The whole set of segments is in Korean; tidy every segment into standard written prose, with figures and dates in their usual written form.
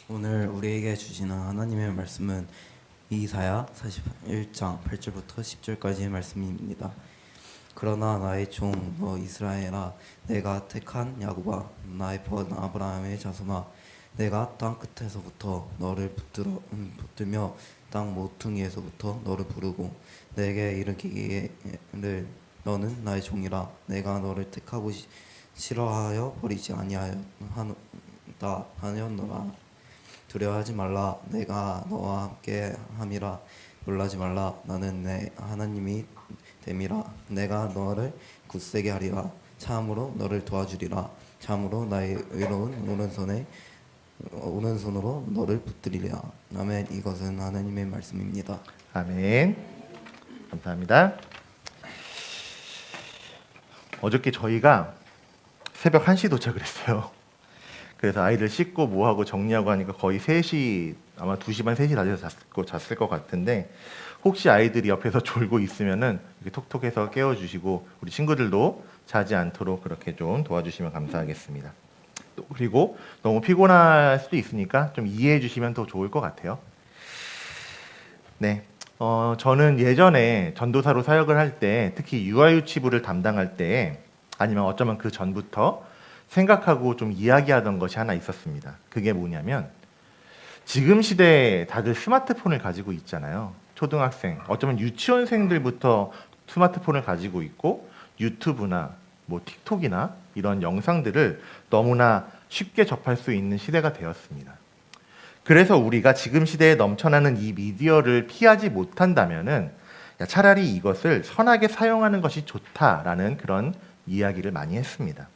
오늘 우리에게 주시는 하나님의 말씀은 이사야 41장 8절부터 10절까지의 말씀입니다. 그러나 나의 종 너 이스라엘아, 내가 택한 야곱아, 나의 번 아브라함의 자손아, 내가 땅 끝에서부터 너를 붙들며 땅 모퉁이에서부터 너를 부르고 내게 이르기를 너는 나의 종이라. 내가 너를 택하고 싫어하여 버리지 아니하였노라. 두려워하지 말라. 내가 너와 함께 함이라. 놀라지 말라. 나는 내 하나님이 됨이라. 내가 너를 굳세게 하리라. 참으로 너를 도와주리라. 참으로 나의 의로운 오른손으로 너를 붙들리라. 아멘. 이것은 하나님의 말씀입니다. 아멘. 감사합니다. 어저께 저희가 새벽 1시 도착을 했어요. 그래서 아이들 씻고 뭐하고 정리하고 하니까 거의 3시, 아마 2시 반, 3시 다 돼서 잤을 것 같은데, 혹시 아이들이 옆에서 졸고 있으면은 이렇게 톡톡해서 깨워주시고, 우리 친구들도 자지 않도록 그렇게 좀 도와주시면 감사하겠습니다. 또 그리고 너무 피곤할 수도 있으니까 좀 이해해 주시면 더 좋을 것 같아요. 네. 저는 예전에 전도사로 사역을 할 때, 특히 유아유치부를 담당할 때, 아니면 어쩌면 그 전부터 생각하고 좀 이야기하던 것이 하나 있었습니다. 그게 뭐냐면, 지금 시대에 다들 스마트폰을 가지고 있잖아요. 초등학생, 어쩌면 유치원생들부터 스마트폰을 가지고 있고, 유튜브나 뭐 틱톡이나 이런 영상들을 너무나 쉽게 접할 수 있는 시대가 되었습니다. 그래서 우리가 지금 시대에 넘쳐나는 이 미디어를 피하지 못한다면은 차라리 이것을 선하게 사용하는 것이 좋다라는 그런 이야기를 많이 했습니다.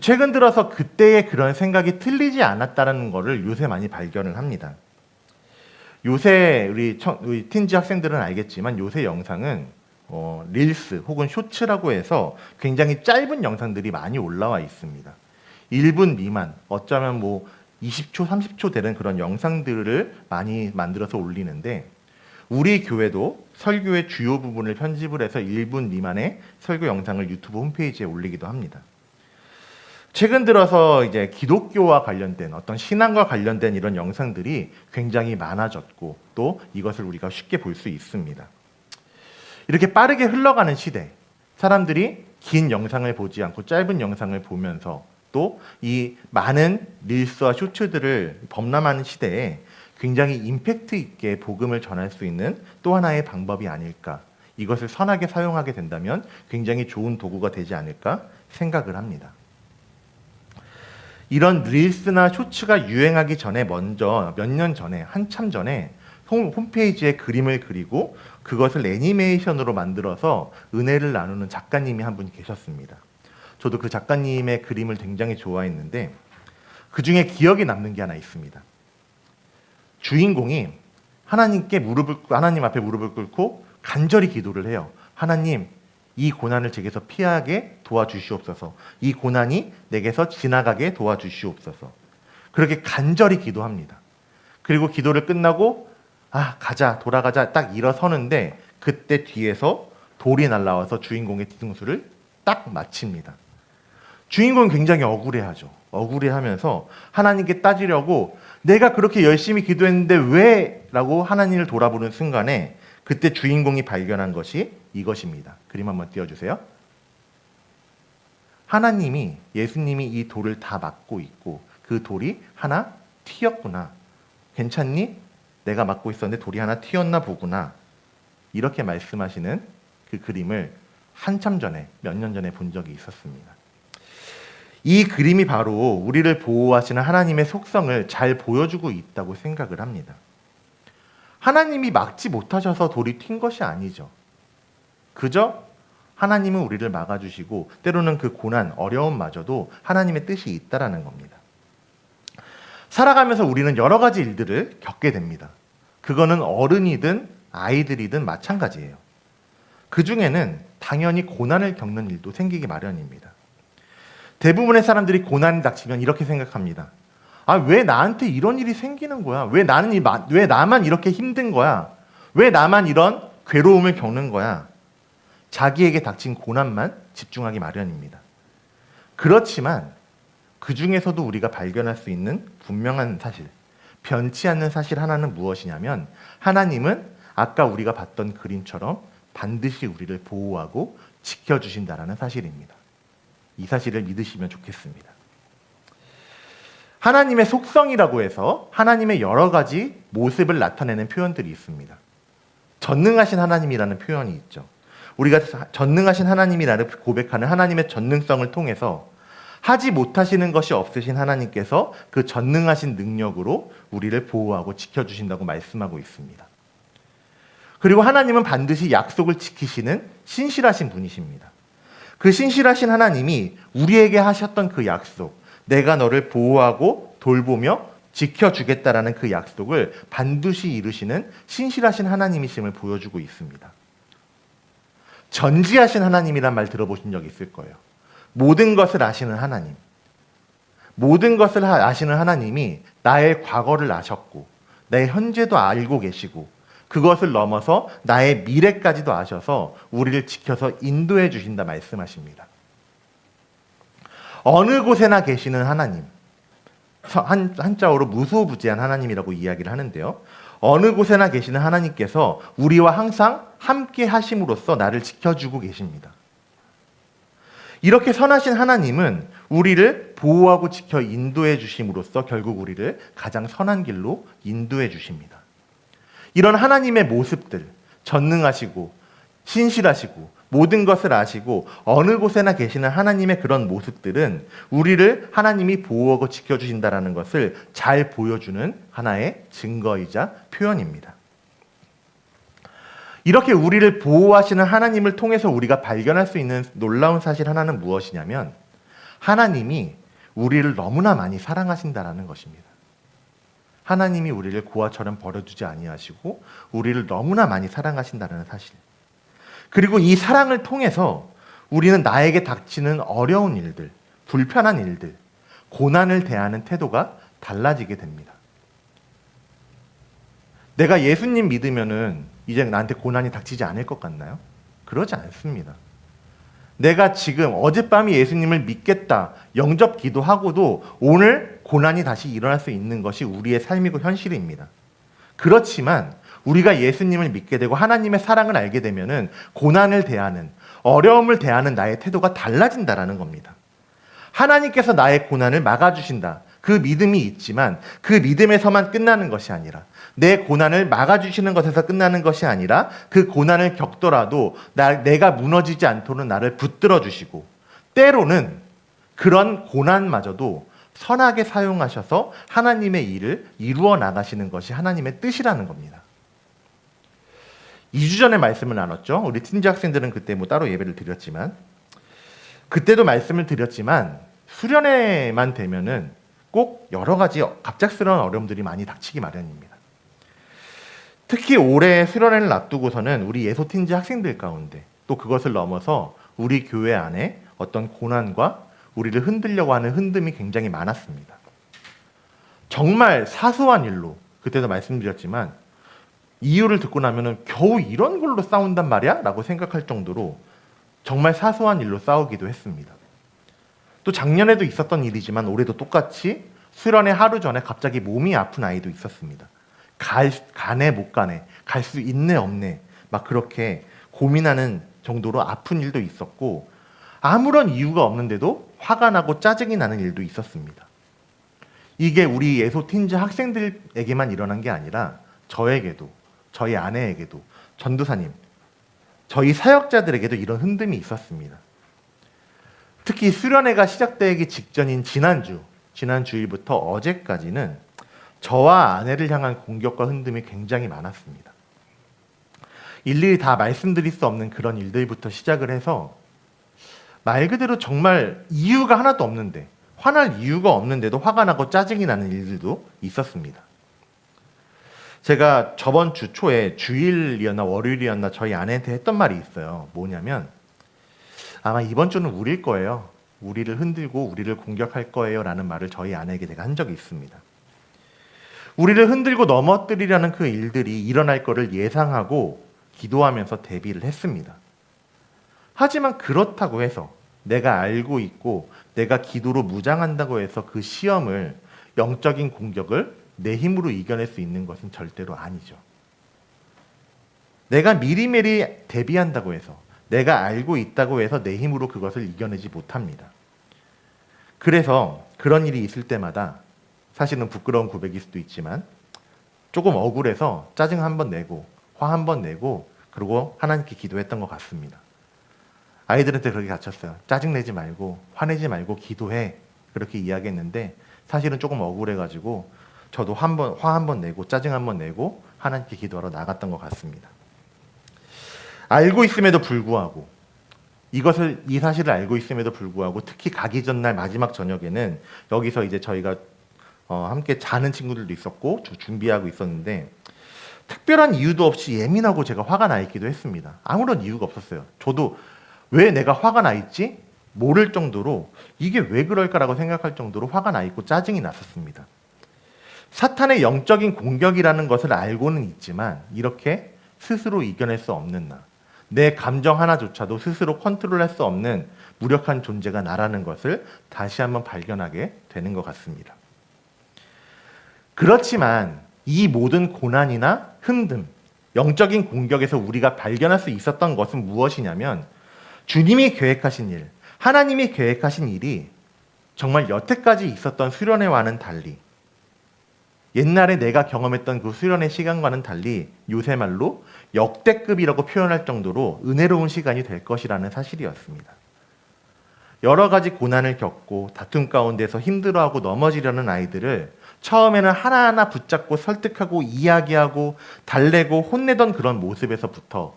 최근 들어서 그때의 그런 생각이 틀리지 않았다는 것을 요새 많이 발견을 합니다. 요새 우리 틴지 학생들은 알겠지만 요새 영상은 릴스 혹은 쇼츠라고 해서 굉장히 짧은 영상들이 많이 올라와 있습니다. 1분 미만, 어쩌면 뭐 20초, 30초 되는 그런 영상들을 많이 만들어서 올리는데, 우리 교회도 설교의 주요 부분을 편집을 해서 1분 미만의 설교 영상을 유튜브 홈페이지에 올리기도 합니다. 최근 들어서 이제 기독교와 관련된 어떤 신앙과 관련된 이런 영상들이 굉장히 많아졌고, 또 이것을 우리가 쉽게 볼 수 있습니다. 이렇게 빠르게 흘러가는 시대, 사람들이 긴 영상을 보지 않고 짧은 영상을 보면서 또 이 많은 릴스와 쇼츠들을 범람하는 시대에 굉장히 임팩트 있게 복음을 전할 수 있는 또 하나의 방법이 아닐까, 이것을 선하게 사용하게 된다면 굉장히 좋은 도구가 되지 않을까 생각을 합니다. 이런 릴스나 쇼츠가 유행하기 전에 먼저 몇 년 전에, 한참 전에 홈페이지에 그림을 그리고 그것을 애니메이션으로 만들어서 은혜를 나누는 작가님이 한 분 계셨습니다. 저도 그 작가님의 그림을 굉장히 좋아했는데, 그 중에 기억에 남는 게 하나 있습니다. 주인공이 하나님 앞에 무릎을 꿇고 간절히 기도를 해요. 하나님, 이 고난을 제게서 피하게 도와주시옵소서. 이 고난이 내게서 지나가게 도와주시옵소서. 그렇게 간절히 기도합니다. 그리고 기도를 끝나고 가자, 돌아가자 딱 일어서는데, 그때 뒤에서 돌이 날아와서 주인공의 뒤통수를 딱 맞춥니다. 주인공은 굉장히 억울해하죠. 억울해하면서 하나님께 따지려고, 내가 그렇게 열심히 기도했는데 왜? 라고 하나님을 돌아보는 순간에 그때 주인공이 발견한 것이 이것입니다. 그림 한번 띄워주세요. 하나님이, 예수님이 이 돌을 다 막고 있고 그 돌이 하나 튀었구나. 괜찮니? 내가 막고 있었는데 돌이 하나 튀었나 보구나. 이렇게 말씀하시는 그 그림을 한참 전에, 몇 년 전에 본 적이 있었습니다. 이 그림이 바로 우리를 보호하시는 하나님의 속성을 잘 보여주고 있다고 생각을 합니다. 하나님이 막지 못하셔서 돌이 튄 것이 아니죠. 그저 하나님은 우리를 막아주시고, 때로는 그 고난, 어려움마저도 하나님의 뜻이 있다라는 겁니다. 살아가면서 우리는 여러 가지 일들을 겪게 됩니다. 그거는 어른이든 아이들이든 마찬가지예요. 그 중에는 당연히 고난을 겪는 일도 생기기 마련입니다. 대부분의 사람들이 고난이 닥치면 이렇게 생각합니다. 왜 나한테 이런 일이 생기는 거야? 왜 나만 이렇게 힘든 거야? 왜 나만 이런 괴로움을 겪는 거야? 자기에게 닥친 고난만 집중하기 마련입니다. 그렇지만 그 중에서도 우리가 발견할 수 있는 분명한 사실, 변치 않는 사실 하나는 무엇이냐면 하나님은 아까 우리가 봤던 그림처럼 반드시 우리를 보호하고 지켜주신다라는 사실입니다. 이 사실을 믿으시면 좋겠습니다. 하나님의 속성이라고 해서 하나님의 여러 가지 모습을 나타내는 표현들이 있습니다. 전능하신 하나님이라는 표현이 있죠. 우리가 전능하신 하나님이라는 고백하는 하나님의 전능성을 통해서 하지 못하시는 것이 없으신 하나님께서 그 전능하신 능력으로 우리를 보호하고 지켜주신다고 말씀하고 있습니다. 그리고 하나님은 반드시 약속을 지키시는 신실하신 분이십니다. 그 신실하신 하나님이 우리에게 하셨던 그 약속, 내가 너를 보호하고 돌보며 지켜주겠다라는 그 약속을 반드시 이루시는 신실하신 하나님이심을 보여주고 있습니다. 전지하신 하나님이란 말 들어보신 적 있을 거예요. 모든 것을 아시는 하나님. 모든 것을 아시는 하나님이 나의 과거를 아셨고 내 현재도 알고 계시고 그것을 넘어서 나의 미래까지도 아셔서 우리를 지켜서 인도해 주신다 말씀하십니다. 어느 곳에나 계시는 하나님, 한자어로 무소부지한 하나님이라고 이야기를 하는데요. 어느 곳에나 계시는 하나님께서 우리와 항상 함께 하심으로써 나를 지켜주고 계십니다. 이렇게 선하신 하나님은 우리를 보호하고 지켜 인도해 주심으로써 결국 우리를 가장 선한 길로 인도해 주십니다. 이런 하나님의 모습들, 전능하시고 신실하시고 모든 것을 아시고 어느 곳에나 계시는 하나님의 그런 모습들은 우리를 하나님이 보호하고 지켜주신다는 것을 잘 보여주는 하나의 증거이자 표현입니다. 이렇게 우리를 보호하시는 하나님을 통해서 우리가 발견할 수 있는 놀라운 사실 하나는 무엇이냐면 하나님이 우리를 너무나 많이 사랑하신다는 것입니다. 하나님이 우리를 고아처럼 버려두지 아니하시고 우리를 너무나 많이 사랑하신다는 사실. 그리고 이 사랑을 통해서 우리는 나에게 닥치는 어려운 일들, 불편한 일들, 고난을 대하는 태도가 달라지게 됩니다. 내가 예수님 믿으면은 이제 나한테 고난이 닥치지 않을 것 같나요? 그러지 않습니다. 내가 지금 어젯밤에 예수님을 믿겠다, 영접 기도하고도 오늘 고난이 다시 일어날 수 있는 것이 우리의 삶이고 현실입니다. 그렇지만 우리가 예수님을 믿게 되고 하나님의 사랑을 알게 되면은 고난을 대하는, 어려움을 대하는 나의 태도가 달라진다라는 겁니다. 하나님께서 나의 고난을 막아주신다. 그 믿음이 있지만 그 믿음에서만 끝나는 것이 아니라 내 고난을 막아주시는 것에서 끝나는 것이 아니라 그 고난을 겪더라도 내가 무너지지 않도록 나를 붙들어 주시고 때로는 그런 고난마저도 선하게 사용하셔서 하나님의 일을 이루어 나가시는 것이 하나님의 뜻이라는 겁니다. 2주 전에 말씀을 나눴죠. 우리 틴지 학생들은 그때 따로 예배를 드렸지만 그때도 말씀을 드렸지만 수련회만 되면은 꼭 여러 가지 갑작스러운 어려움들이 많이 닥치기 마련입니다. 특히 올해 수련회를 앞두고서는 우리 예소틴지 학생들 가운데 또 그것을 넘어서 우리 교회 안에 어떤 고난과 우리를 흔들려고 하는 흔듦이 굉장히 많았습니다. 정말 사소한 일로 그때도 말씀드렸지만 이유를 듣고 나면은 겨우 이런 걸로 싸운단 말이야? 라고 생각할 정도로 정말 사소한 일로 싸우기도 했습니다. 또 작년에도 있었던 일이지만 올해도 똑같이 수련회 하루 전에 갑자기 몸이 아픈 아이도 있었습니다. 가네 못 가네, 갈 수 있네 없네 막 그렇게 고민하는 정도로 아픈 일도 있었고 아무런 이유가 없는데도 화가 나고 짜증이 나는 일도 있었습니다. 이게 우리 예소틴즈 학생들에게만 일어난 게 아니라 저에게도, 저희 아내에게도, 전도사님, 저희 사역자들에게도 이런 흔듦이 있었습니다. 특히 수련회가 시작되기 직전인 지난 주일부터 어제까지는 저와 아내를 향한 공격과 흔듦이 굉장히 많았습니다. 일일이 다 말씀드릴 수 없는 그런 일들부터 시작을 해서 말 그대로 정말 이유가 하나도 없는데 화날 이유가 없는데도 화가 나고 짜증이 나는 일들도 있었습니다. 제가 저번 주 초에 주일이었나 월요일이었나 저희 아내한테 했던 말이 있어요. 뭐냐면 아마 이번 주는 우릴 거예요. 우리를 흔들고 우리를 공격할 거예요 라는 말을 저희 아내에게 제가 한 적이 있습니다. 우리를 흔들고 넘어뜨리려는 그 일들이 일어날 거를 예상하고 기도하면서 대비를 했습니다. 하지만 그렇다고 해서 내가 알고 있고 내가 기도로 무장한다고 해서 그 시험을, 영적인 공격을 내 힘으로 이겨낼 수 있는 것은 절대로 아니죠. 내가 미리미리 대비한다고 해서, 내가 알고 있다고 해서 내 힘으로 그것을 이겨내지 못합니다. 그래서 그런 일이 있을 때마다, 사실은 부끄러운 고백일 수도 있지만 조금 억울해서 짜증 한번 내고 화 한번 내고 그리고 하나님께 기도했던 것 같습니다. 아이들한테 그렇게 가르쳤어요. 짜증내지 말고 화내지 말고 기도해, 그렇게 이야기했는데 사실은 조금 억울해가지고 저도 화 한번 내고 짜증 한번 내고 하나님께 기도하러 나갔던 것 같습니다. 알고 있음에도 불구하고, 이 사실을 알고 있음에도 불구하고 특히 가기 전날 마지막 저녁에는 여기서 이제 저희가 함께 자는 친구들도 있었고 준비하고 있었는데 특별한 이유도 없이 예민하고 제가 화가 나 있기도 했습니다. 아무런 이유가 없었어요. 저도 왜 내가 화가 나 있지? 모를 정도로, 이게 왜 그럴까라고 생각할 정도로 화가 나 있고 짜증이 났었습니다. 사탄의 영적인 공격이라는 것을 알고는 있지만 이렇게 스스로 이겨낼 수 없는 나, 내 감정 하나조차도 스스로 컨트롤할 수 없는 무력한 존재가 나라는 것을 다시 한번 발견하게 되는 것 같습니다. 그렇지만 이 모든 고난이나 힘듦, 영적인 공격에서 우리가 발견할 수 있었던 것은 무엇이냐면, 주님이 계획하신 일, 하나님이 계획하신 일이 정말 여태까지 있었던 수련회와는 달리, 옛날에 내가 경험했던 그 수련회 시간과는 달리 요새 말로 역대급이라고 표현할 정도로 은혜로운 시간이 될 것이라는 사실이었습니다. 여러 가지 고난을 겪고 다툼 가운데서 힘들어하고 넘어지려는 아이들을 처음에는 하나하나 붙잡고 설득하고 이야기하고 달래고 혼내던 그런 모습에서부터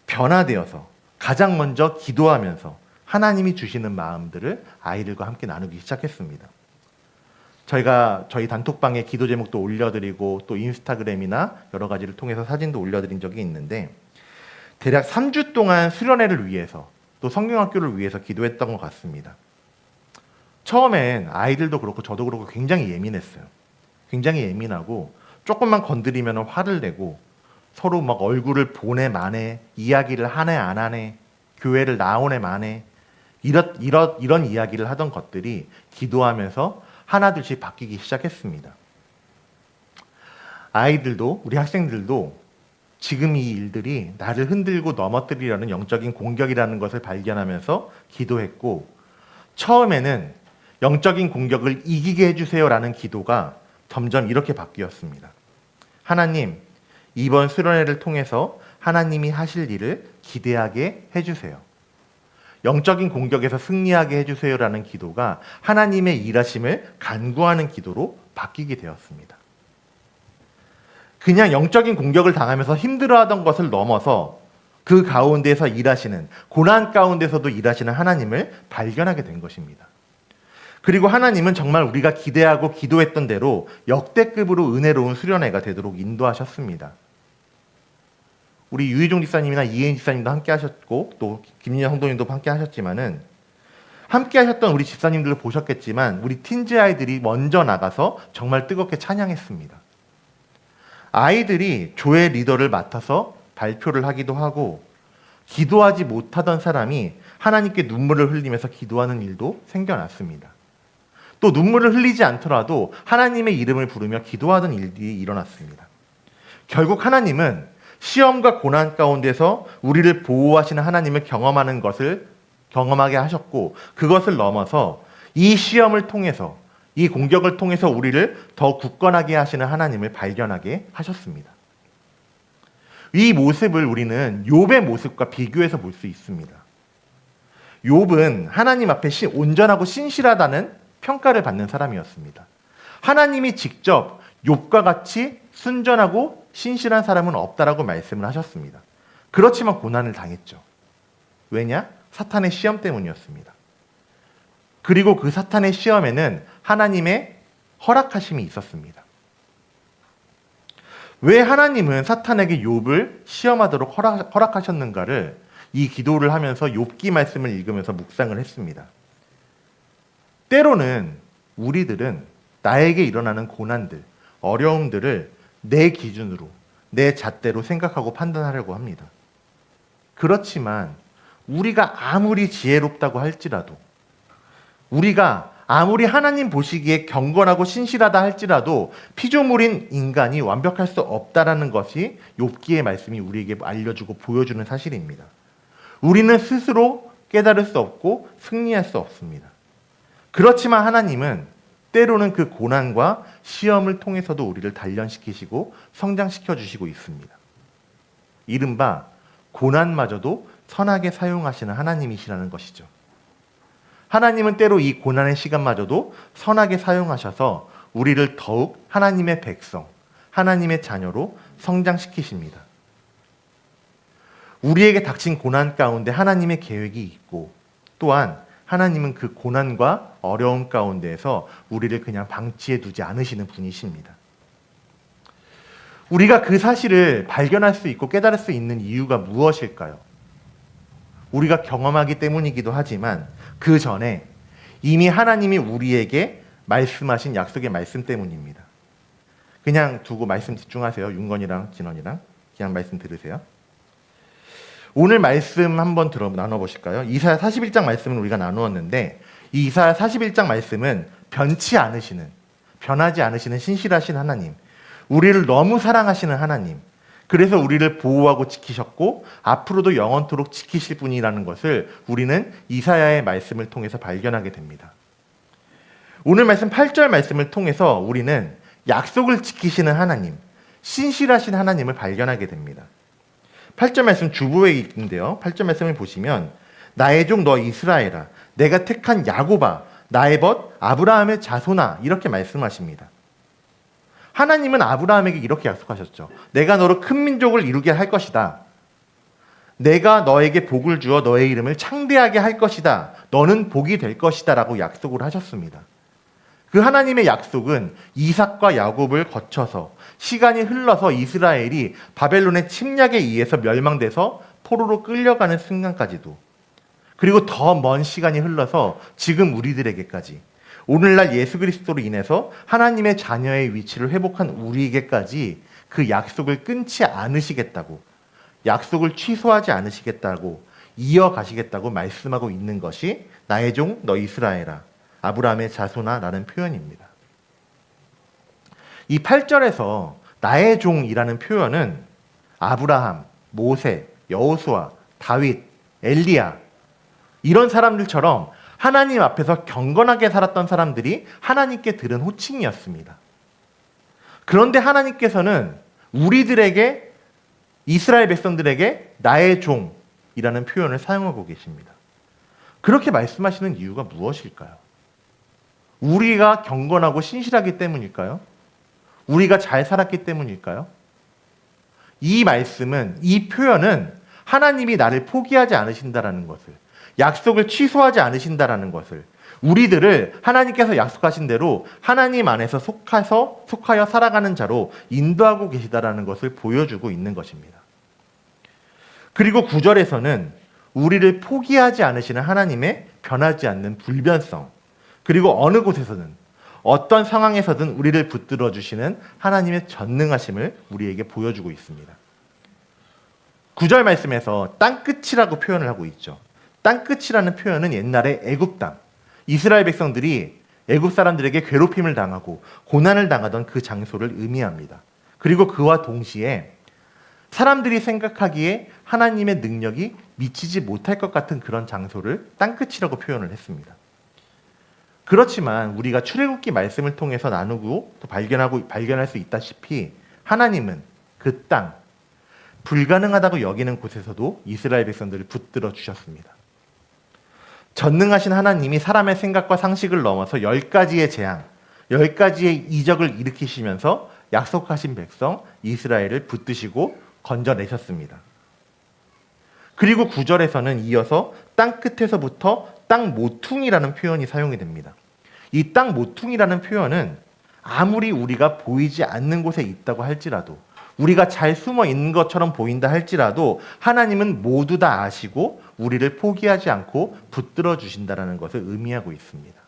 변화되어서 가장 먼저 기도하면서 하나님이 주시는 마음들을 아이들과 함께 나누기 시작했습니다. 저희가 저희 단톡방에 기도 제목도 올려드리고 또 인스타그램이나 여러 가지를 통해서 사진도 올려드린 적이 있는데, 대략 3주 동안 수련회를 위해서 또 성경학교를 위해서 기도했던 것 같습니다. 처음엔 아이들도 그렇고 저도 그렇고 굉장히 예민했어요. 굉장히 예민하고 조금만 건드리면 화를 내고 서로 막 얼굴을 보내 마네, 이야기를 하네 안 하네, 교회를 나오네 마네, 이런 이야기를 하던 것들이 기도하면서 하나둘씩 바뀌기 시작했습니다. 아이들도, 우리 학생들도 지금 이 일들이 나를 흔들고 넘어뜨리려는 영적인 공격이라는 것을 발견하면서 기도했고, 처음에는 영적인 공격을 이기게 해주세요라는 기도가 점점 이렇게 바뀌었습니다. 하나님, 이번 수련회를 통해서 하나님이 하실 일을 기대하게 해주세요. 영적인 공격에서 승리하게 해주세요라는 기도가 하나님의 일하심을 간구하는 기도로 바뀌게 되었습니다. 그냥 영적인 공격을 당하면서 힘들어하던 것을 넘어서 그 가운데서 일하시는, 고난 가운데서도 일하시는 하나님을 발견하게 된 것입니다. 그리고 하나님은 정말 우리가 기대하고 기도했던 대로 역대급으로 은혜로운 수련회가 되도록 인도하셨습니다. 우리 유희종 집사님이나 이혜인 집사님도 함께 하셨고 또 김민현 성도님도 함께 하셨지만은, 함께 하셨던 우리 집사님들도 보셨겠지만 우리 틴즈 아이들이 먼저 나가서 정말 뜨겁게 찬양했습니다. 아이들이 교회 리더를 맡아서 발표를 하기도 하고, 기도하지 못하던 사람이 하나님께 눈물을 흘리면서 기도하는 일도 생겨났습니다. 또 눈물을 흘리지 않더라도 하나님의 이름을 부르며 기도하던 일들이 일어났습니다. 결국 하나님은 시험과 고난 가운데서 우리를 보호하시는 하나님을 경험하게 하셨고, 그것을 넘어서 이 시험을 통해서, 이 공격을 통해서 우리를 더 굳건하게 하시는 하나님을 발견하게 하셨습니다. 이 모습을 우리는 욥의 모습과 비교해서 볼 수 있습니다. 욥은 하나님 앞에 온전하고 신실하다는 평가를 받는 사람이었습니다. 하나님이 직접 욥과 같이 순전하고 신실한 사람은 없다라고 말씀을 하셨습니다. 그렇지만 고난을 당했죠. 왜냐? 사탄의 시험 때문이었습니다. 그리고 그 사탄의 시험에는 하나님의 허락하심이 있었습니다. 왜 하나님은 사탄에게 욥을 시험하도록 허락하셨는가를 이 기도를 하면서 욥기 말씀을 읽으면서 묵상을 했습니다. 때로는 우리들은 나에게 일어나는 고난들, 어려움들을 내 기준으로, 내 잣대로 생각하고 판단하려고 합니다. 그렇지만 우리가 아무리 지혜롭다고 할지라도, 우리가 아무리 하나님 보시기에 경건하고 신실하다 할지라도 피조물인 인간이 완벽할 수 없다라는 것이 욥기의 말씀이 우리에게 알려주고 보여주는 사실입니다. 우리는 스스로 깨달을 수 없고 승리할 수 없습니다. 그렇지만 하나님은 때로는 그 고난과 시험을 통해서도 우리를 단련시키시고 성장시켜 주시고 있습니다. 이른바 고난마저도 선하게 사용하시는 하나님이시라는 것이죠. 하나님은 때로 이 고난의 시간마저도 선하게 사용하셔서 우리를 더욱 하나님의 백성, 하나님의 자녀로 성장시키십니다. 우리에게 닥친 고난 가운데 하나님의 계획이 있고, 또한 하나님은 그 고난과 어려움 가운데에서 우리를 그냥 방치해 두지 않으시는 분이십니다. 우리가 그 사실을 발견할 수 있고 깨달을 수 있는 이유가 무엇일까요? 우리가 경험하기 때문이기도 하지만 그 전에 이미 하나님이 우리에게 말씀하신 약속의 말씀 때문입니다. 그냥 두고 말씀 집중하세요. 윤건이랑 진원이랑 그냥 말씀 들으세요. 오늘 말씀 한번 나눠보실까요? 이사야 41장 말씀은 우리가 나누었는데, 이 이사야 41장 말씀은 변하지 않으시는 신실하신 하나님, 우리를 너무 사랑하시는 하나님, 그래서 우리를 보호하고 지키셨고 앞으로도 영원토록 지키실 분이라는 것을 우리는 이사야의 말씀을 통해서 발견하게 됩니다. 오늘 말씀 8절 말씀을 통해서 우리는 약속을 지키시는 하나님, 신실하신 하나님을 발견하게 됩니다. 8절 말씀 주보에 있는데요. 8절 말씀을 보시면 나의 종 너 이스라엘아, 내가 택한 야곱아, 나의 벗 아브라함의 자손아, 이렇게 말씀하십니다. 하나님은 아브라함에게 이렇게 약속하셨죠. 내가 너로 큰 민족을 이루게 할 것이다. 내가 너에게 복을 주어 너의 이름을 창대하게 할 것이다. 너는 복이 될 것이다 라고 약속을 하셨습니다. 그 하나님의 약속은 이삭과 야곱을 거쳐서 시간이 흘러서 이스라엘이 바벨론의 침략에 의해서 멸망돼서 포로로 끌려가는 순간까지도, 그리고 더 먼 시간이 흘러서 지금 우리들에게까지, 오늘날 예수 그리스도로 인해서 하나님의 자녀의 위치를 회복한 우리에게까지 그 약속을 끊지 않으시겠다고, 약속을 취소하지 않으시겠다고, 이어가시겠다고 말씀하고 있는 것이 나의 종 너 이스라엘아, 아브라함의 자손아 라는 표현입니다. 이 8절에서 나의 종이라는 표현은 아브라함, 모세, 여호수아, 다윗, 엘리야, 이런 사람들처럼 하나님 앞에서 경건하게 살았던 사람들이 하나님께 들은 호칭이었습니다. 그런데 하나님께서는 우리들에게, 이스라엘 백성들에게 나의 종이라는 표현을 사용하고 계십니다. 그렇게 말씀하시는 이유가 무엇일까요? 우리가 경건하고 신실하기 때문일까요? 우리가 잘 살았기 때문일까요? 이 말씀은, 이 표현은 하나님이 나를 포기하지 않으신다라는 것을, 약속을 취소하지 않으신다라는 것을, 우리들을 하나님께서 약속하신 대로 하나님 안에서 속하여 살아가는 자로 인도하고 계시다라는 것을 보여주고 있는 것입니다. 그리고 9절에서는 우리를 포기하지 않으시는 하나님의 변하지 않는 불변성, 그리고 어느 곳에서든 어떤 상황에서든 우리를 붙들어 주시는 하나님의 전능하심을 우리에게 보여주고 있습니다. 9절 말씀에서 땅끝이라고 표현을 하고 있죠. 땅끝이라는 표현은 옛날에 애굽 땅, 이스라엘 백성들이 애굽 사람들에게 괴롭힘을 당하고 고난을 당하던 그 장소를 의미합니다. 그리고 그와 동시에 사람들이 생각하기에 하나님의 능력이 미치지 못할 것 같은 그런 장소를 땅끝이라고 표현을 했습니다. 그렇지만 우리가 출애굽기 말씀을 통해서 나누고 또 발견할 수 있다시피 하나님은 그 땅, 불가능하다고 여기는 곳에서도 이스라엘 백성들을 붙들어 주셨습니다. 전능하신 하나님이 사람의 생각과 상식을 넘어서 10가지의 재앙, 10가지의 이적을 일으키시면서 약속하신 백성 이스라엘을 붙드시고 건져내셨습니다. 그리고 9절에서는 이어서 땅끝에서부터 땅 모퉁이라는 표현이 사용이 됩니다. 이 땅 모퉁이라는 표현은 아무리 우리가 보이지 않는 곳에 있다고 할지라도, 우리가 잘 숨어 있는 것처럼 보인다 할지라도 하나님은 모두 다 아시고 우리를 포기하지 않고 붙들어 주신다는 것을 의미하고 있습니다.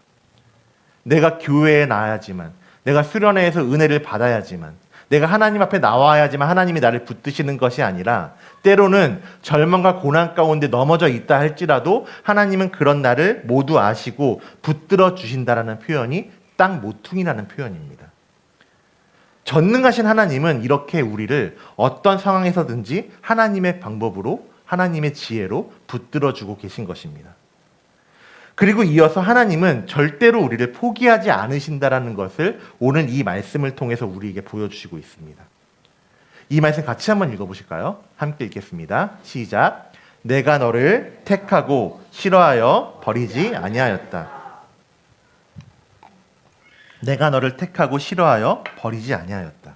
내가 교회에 나야지만, 내가 수련회에서 은혜를 받아야지만, 내가 하나님 앞에 나와야지만 하나님이 나를 붙드시는 것이 아니라 때로는 절망과 고난 가운데 넘어져 있다 할지라도 하나님은 그런 나를 모두 아시고 붙들어 주신다라는 표현이 딱 모퉁이라는 표현입니다. 전능하신 하나님은 이렇게 우리를 어떤 상황에서든지 하나님의 방법으로, 하나님의 지혜로 붙들어 주고 계신 것입니다. 그리고 이어서 하나님은 절대로 우리를 포기하지 않으신다라는 것을 오늘 이 말씀을 통해서 우리에게 보여주시고 있습니다. 이 말씀 같이 한번 읽어보실까요? 함께 읽겠습니다. 시작. 내가 너를 택하고 싫어하여 버리지 아니하였다. 내가 너를 택하고 싫어하여 버리지 아니하였다.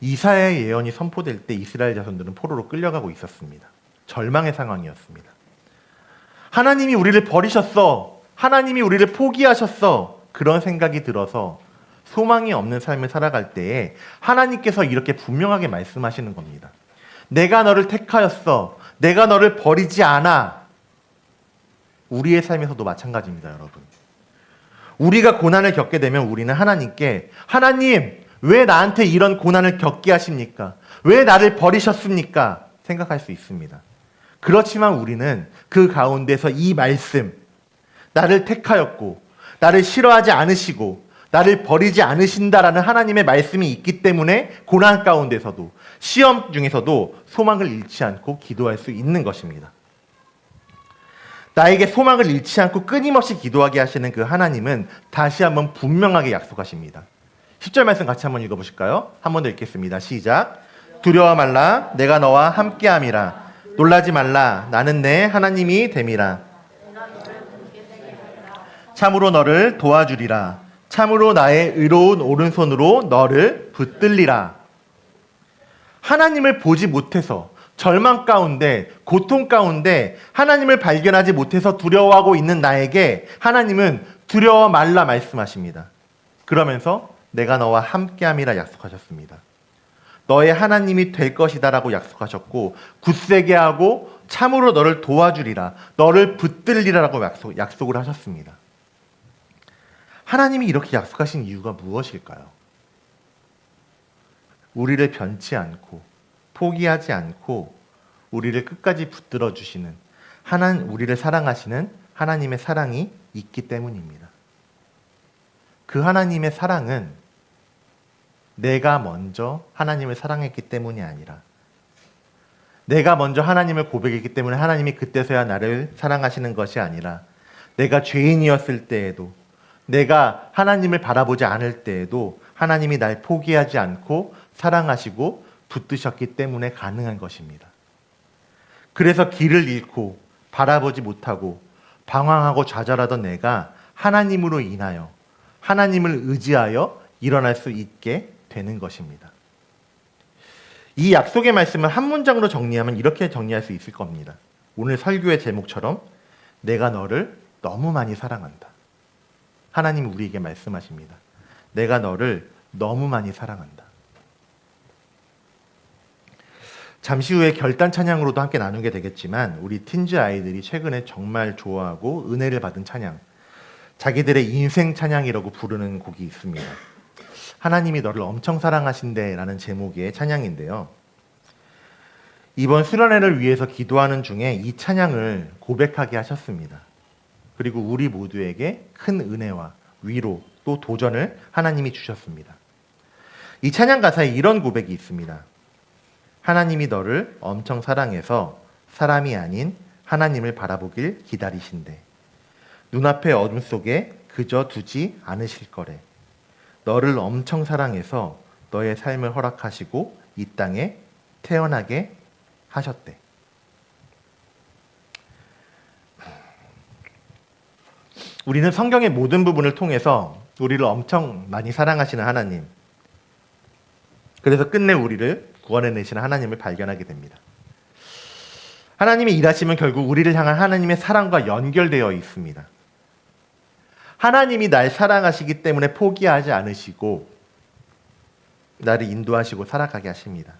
이사야의 예언이 선포될 때 이스라엘 자손들은 포로로 끌려가고 있었습니다. 절망의 상황이었습니다. 하나님이 우리를 버리셨어. 하나님이 우리를 포기하셨어. 그런 생각이 들어서 소망이 없는 삶을 살아갈 때에 하나님께서 이렇게 분명하게 말씀하시는 겁니다. 내가 너를 택하였어. 내가 너를 버리지 않아. 우리의 삶에서도 마찬가지입니다, 여러분. 우리가 고난을 겪게 되면 우리는 하나님께 하나님, 왜 나한테 이런 고난을 겪게 하십니까? 왜 나를 버리셨습니까? 생각할 수 있습니다. 그렇지만 우리는 그 가운데서 이 말씀, 나를 택하였고 나를 싫어하지 않으시고 나를 버리지 않으신다라는 하나님의 말씀이 있기 때문에 고난 가운데서도 시험 중에서도 소망을 잃지 않고 기도할 수 있는 것입니다. 나에게 소망을 잃지 않고 끊임없이 기도하게 하시는 그 하나님은 다시 한번 분명하게 약속하십니다. 10절 말씀 같이 한번 읽어보실까요? 한 번 더 읽겠습니다. 시작. 두려워 말라. 내가 너와 함께함이라. 놀라지 말라. 나는 내 하나님이 됨이라. 참으로 너를 도와주리라. 참으로 나의 의로운 오른손으로 너를 붙들리라. 하나님을 보지 못해서 절망 가운데, 고통 가운데 하나님을 발견하지 못해서 두려워하고 있는 나에게 하나님은 두려워 말라 말씀하십니다. 그러면서 내가 너와 함께함이라 약속하셨습니다. 너의 하나님이 될 것이다라고 약속하셨고 굳세게 하고 참으로 너를 도와주리라, 너를 붙들리라라고 약속을 하셨습니다. 하나님이 이렇게 약속하신 이유가 무엇일까요? 우리를 변치 않고 포기하지 않고 우리를 끝까지 붙들어 주시는 우리를 사랑하시는 하나님의 사랑이 있기 때문입니다. 그 하나님의 사랑은 내가 먼저 하나님을 사랑했기 때문이 아니라 내가 먼저 하나님을 고백했기 때문에 하나님이 그때서야 나를 사랑하시는 것이 아니라 내가 죄인이었을 때에도 내가 하나님을 바라보지 않을 때에도 하나님이 날 포기하지 않고 사랑하시고 붙드셨기 때문에 가능한 것입니다. 그래서 길을 잃고 바라보지 못하고 방황하고 좌절하던 내가 하나님으로 인하여 하나님을 의지하여 일어날 수 있게 되는 것입니다. 이 약속의 말씀을 한 문장으로 정리하면 이렇게 정리할 수 있을 겁니다. 오늘 설교의 제목처럼 내가 너를 너무 많이 사랑한다. 하나님이 우리에게 말씀하십니다. 내가 너를 너무 많이 사랑한다. 잠시 후에 결단 찬양으로도 함께 나누게 되겠지만 우리 틴즈 아이들이 최근에 정말 좋아하고 은혜를 받은 찬양, 자기들의 인생 찬양이라고 부르는 곡이 있습니다. 하나님이 너를 엄청 사랑하신대 라는 제목의 찬양인데요. 이번 수련회를 위해서 기도하는 중에 이 찬양을 고백하게 하셨습니다. 그리고 우리 모두에게 큰 은혜와 위로 또 도전을 하나님이 주셨습니다. 이 찬양 가사에 이런 고백이 있습니다. 하나님이 너를 엄청 사랑해서 사람이 아닌 하나님을 바라보길 기다리신대. 눈앞의 어둠 속에 그저 두지 않으실 거래. 너를 엄청 사랑해서 너의 삶을 허락하시고 이 땅에 태어나게 하셨대. 우리는 성경의 모든 부분을 통해서 우리를 엄청 많이 사랑하시는 하나님, 그래서 끝내 우리를 구원해내시는 하나님을 발견하게 됩니다. 하나님의 일하심은 결국 우리를 향한 하나님의 사랑과 연결되어 있습니다. 하나님이 날 사랑하시기 때문에 포기하지 않으시고 나를 인도하시고 살아가게 하십니다.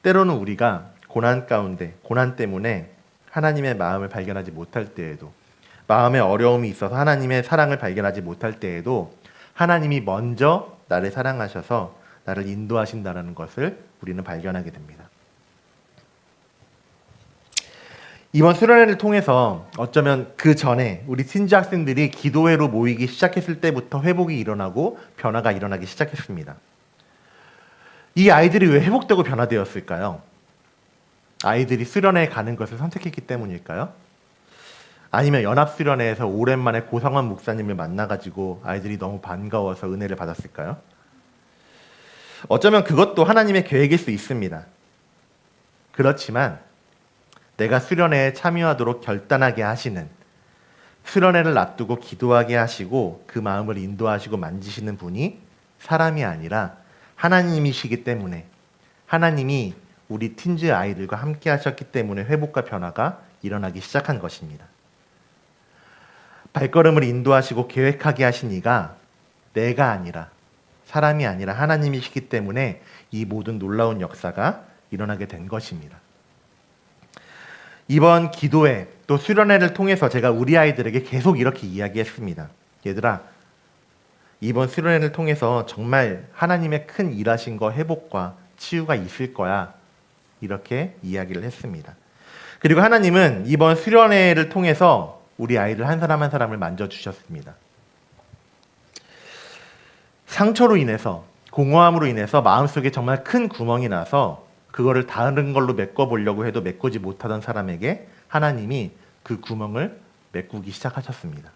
때로는 우리가 고난 가운데, 고난 때문에 하나님의 마음을 발견하지 못할 때에도, 마음에 어려움이 있어서 하나님의 사랑을 발견하지 못할 때에도 하나님이 먼저 나를 사랑하셔서 나를 인도하신다라는 것을 우리는 발견하게 됩니다. 이번 수련회를 통해서 어쩌면 그 전에 우리 틴즈 학생들이 기도회로 모이기 시작했을 때부터 회복이 일어나고 변화가 일어나기 시작했습니다. 이 아이들이 왜 회복되고 변화되었을까요? 아이들이 수련회에 가는 것을 선택했기 때문일까요? 아니면 연합수련회에서 오랜만에 고성환 목사님을 만나가지고 아이들이 너무 반가워서 은혜를 받았을까요? 어쩌면 그것도 하나님의 계획일 수 있습니다. 그렇지만 내가 수련회에 참여하도록 결단하게 하시는, 수련회를 앞두고 기도하게 하시고 그 마음을 인도하시고 만지시는 분이 사람이 아니라 하나님이시기 때문에, 하나님이 우리 틴즈 아이들과 함께 하셨기 때문에 회복과 변화가 일어나기 시작한 것입니다. 발걸음을 인도하시고 계획하게 하신 이가 내가 아니라, 사람이 아니라 하나님이시기 때문에 이 모든 놀라운 역사가 일어나게 된 것입니다. 이번 기도회 또 수련회를 통해서 제가 우리 아이들에게 계속 이렇게 이야기했습니다. 얘들아, 이번 수련회를 통해서 정말 하나님의 큰 일하신 거 회복과 치유가 있을 거야, 이렇게 이야기를 했습니다. 그리고 하나님은 이번 수련회를 통해서 우리 아이들 한 사람 한 사람을 만져주셨습니다. 상처로 인해서, 공허함으로 인해서 마음속에 정말 큰 구멍이 나서 그거를 다른 걸로 메꿔보려고 해도 메꾸지 못하던 사람에게 하나님이 그 구멍을 메꾸기 시작하셨습니다.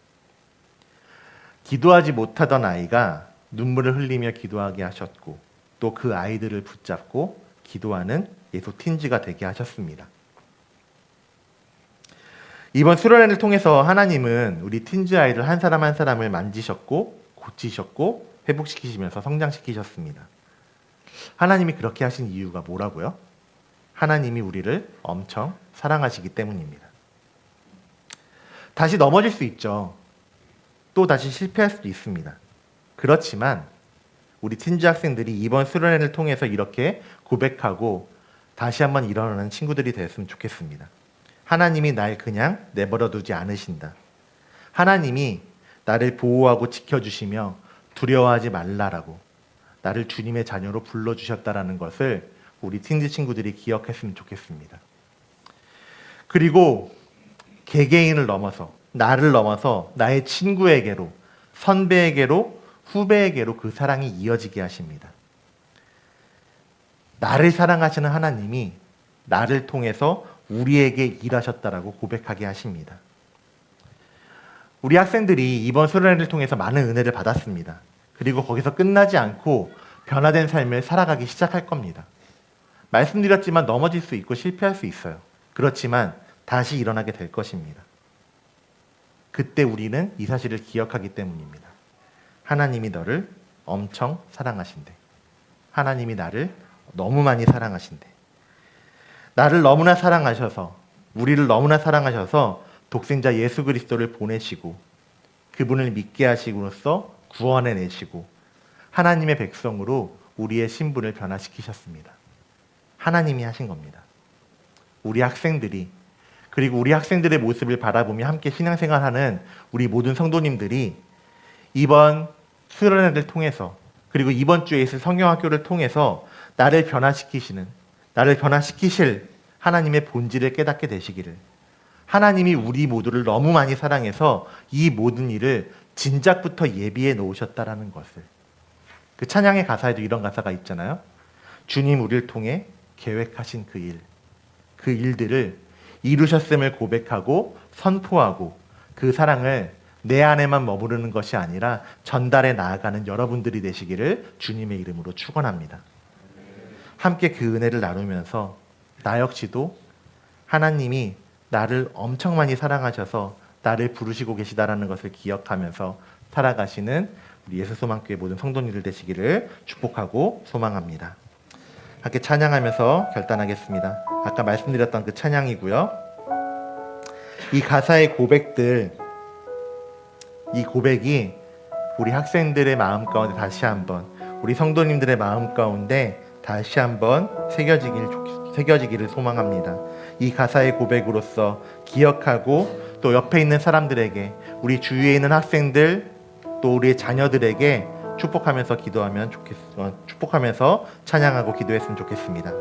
기도하지 못하던 아이가 눈물을 흘리며 기도하게 하셨고, 또 그 아이들을 붙잡고 기도하는 예수 틴즈가 되게 하셨습니다. 이번 수련회를 통해서 하나님은 우리 틴즈 아이들 한 사람 한 사람을 만지셨고 고치셨고 회복시키시면서 성장시키셨습니다. 하나님이 그렇게 하신 이유가 뭐라고요? 하나님이 우리를 엄청 사랑하시기 때문입니다. 다시 넘어질 수 있죠. 또 다시 실패할 수도 있습니다. 그렇지만 우리 틴즈 학생들이 이번 수련회를 통해서 이렇게 고백하고 다시 한번 일어나는 친구들이 됐으면 좋겠습니다. 하나님이 날 그냥 내버려 두지 않으신다. 하나님이 나를 보호하고 지켜주시며 두려워하지 말라라고 나를 주님의 자녀로 불러주셨다라는 것을 우리 틴즈 친구들이 기억했으면 좋겠습니다. 그리고 개개인을 넘어서, 나를 넘어서 나의 친구에게로, 선배에게로, 후배에게로 그 사랑이 이어지게 하십니다. 나를 사랑하시는 하나님이 나를 통해서 우리에게 일하셨다라고 고백하게 하십니다. 우리 학생들이 이번 수련회를 통해서 많은 은혜를 받았습니다. 그리고 거기서 끝나지 않고 변화된 삶을 살아가기 시작할 겁니다. 말씀드렸지만 넘어질 수 있고 실패할 수 있어요. 그렇지만 다시 일어나게 될 것입니다. 그때 우리는 이 사실을 기억하기 때문입니다. 하나님이 너를 엄청 사랑하신대. 하나님이 나를 너무 많이 사랑하신대. 나를 너무나 사랑하셔서, 우리를 너무나 사랑하셔서 독생자 예수 그리스도를 보내시고 그분을 믿게 하시고로써 구원해 내시고 하나님의 백성으로 우리의 신분을 변화시키셨습니다. 하나님이 하신 겁니다. 우리 학생들이, 그리고 우리 학생들의 모습을 바라보며 함께 신앙생활하는 우리 모든 성도님들이 이번 수련회를 통해서, 그리고 이번 주에 있을 성경학교를 통해서 나를 변화시키시는, 나를 변화시키실 하나님의 본질을 깨닫게 되시기를, 하나님이 우리 모두를 너무 많이 사랑해서 이 모든 일을 진작부터 예비해 놓으셨다라는 것을, 그 찬양의 가사에도 이런 가사가 있잖아요. 주님 우리를 통해 계획하신 그 일들을 이루셨음을 고백하고 선포하고 그 사랑을 내 안에만 머무르는 것이 아니라 전달해 나아가는 여러분들이 되시기를 주님의 이름으로 축원합니다. 함께 그 은혜를 나누면서 나 역시도 하나님이 나를 엄청 많이 사랑하셔서 나를 부르시고 계시다라는 것을 기억하면서 살아가시는 우리 예수소망교회 모든 성도님들 되시기를 축복하고 소망합니다. 함께 찬양하면서 결단하겠습니다. 아까 말씀드렸던 그 찬양이고요. 이 가사의 고백들, 이 고백이 우리 학생들의 마음 가운데 다시 한번, 우리 성도님들의 마음 가운데 다시 한번 새겨지기를 소망합니다. 이 가사의 고백으로서 기억하고 또 옆에 있는 사람들에게, 우리 주위에 있는 학생들, 또 우리의 자녀들에게 축복하면서 축복하면서 찬양하고 기도했으면 좋겠습니다.